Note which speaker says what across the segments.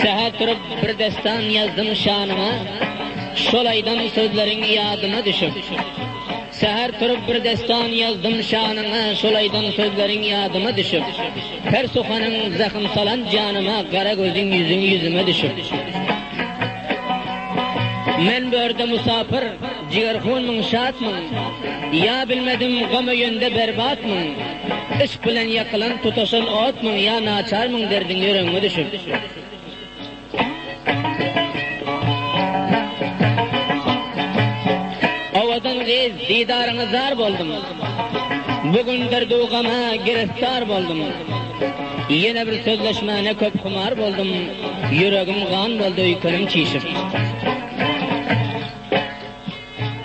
Speaker 1: Seher turup bir destan yazdım şanıma, şolaydan sözlerin yadıma düşüp. Seher turup bir destan yazdım şanıma, şolaydan sözlerin yadıma düşüp. Her sokanın zahım salan canıma, kara gözün yüzün yüzüme düşüp. Men börde musafir, cigerhunmun şatmın. Ya bilmedim gam yönde berbatmın. İş bilen yakılan tutaşan otmın, ya naçarmın derdin yüreğime düşüp. Ovadan gez didarına zar boldum. Bugün derduğama giriftar boldum. Yine bir sözleşme ne köp kumar boldum. Yüreğim kan boldu, yükünüm çişip.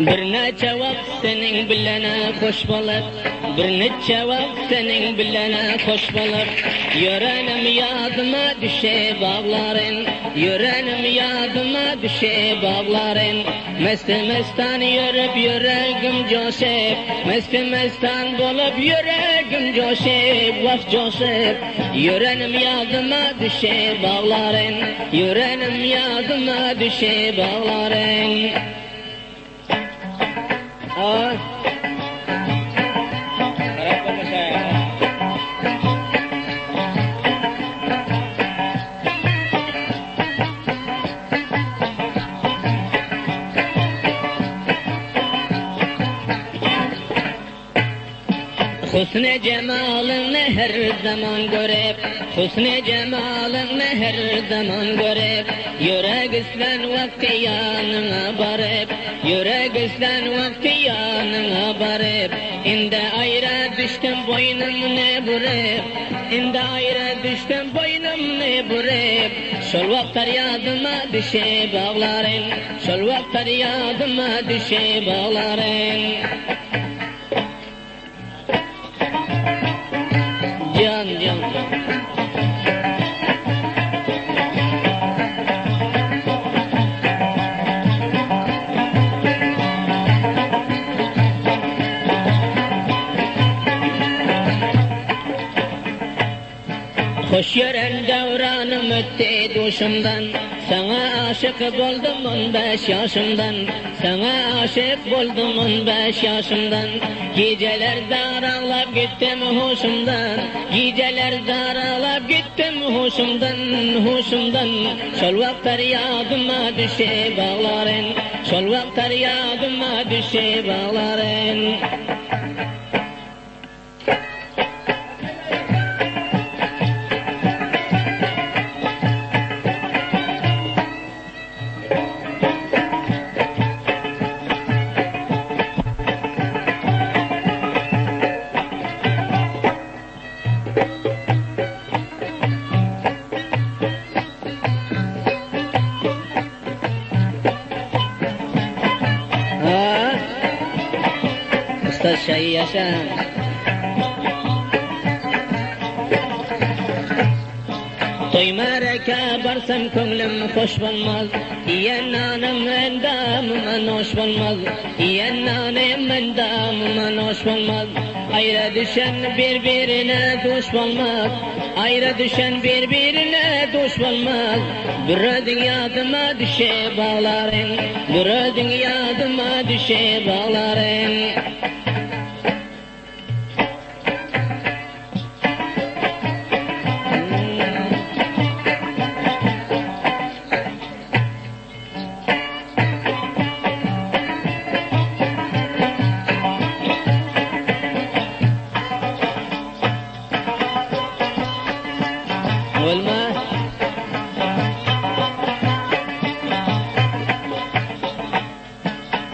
Speaker 1: Bir neçe vakt senin bilene hoş bulut, bir neçe vakt senin bilene hoş bulut. Yüreğim yadıma düşe bağların, yüreğim yadıma düşe bağların. Mesti mestan yürüp yüreğim coşup, mesti mestan bulup yüreğim coşup, vaf coşup. Yüreğim yadıma düşe bağların, yüreğim yadıma düşe bağların. Ay. Harap olma saya. Husn-i cemalını her zaman görüp, husn-i cemalını her zaman görüp, yürek islen vakti yanına barıp, yürek islen vakti yanına barıp. İnde ayrı düştüm boynum ne burip, inde ayrı düştüm boynum ne burip. Şol vaktar yadıma düşe bağların, şol vaktar yadıma düşe bağların. Can can. Hoş yören devranım ötti duşumdan, sana aşık buldum 15 yaşımdan, sana aşık buldum 15 yaşımdan. Geceler daralap gittim hoşumdan, geceler daralap gittim hoşumdan, hoşumdan. Şol vaktar yadıma düşe bağların, şol vaktar yadıma düşe bağların. Şey yaşam. Toymaraka barsam ko'nglim hoş bulmaz, yeğenim endamıman hoş bulmaz, yeğenim endamıman hoş bulmaz. Ayrı düşen birbirine duş bulmaz, ayrı düşen birbirine duş bulmaz. Bir dünyadıma düşe bağların, bir dünyadıma düşe bağların.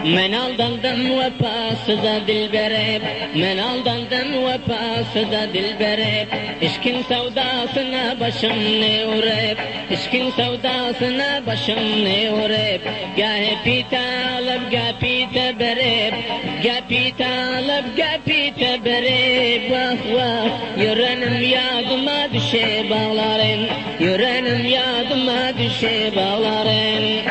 Speaker 1: Men aldandım vefasıza dilberip, men aldandım vefasıza dilberip. İşkin sevdasına başım ne uğrayıp, işkin sevdasına başım ne uğrayıp. Gâhe pite alıp gâhe pite berip, gâhe pite alıp gâhe pite berip. Vah vah yüreğim yadıma düşe bağların, yüreğim yadıma düşe bağların.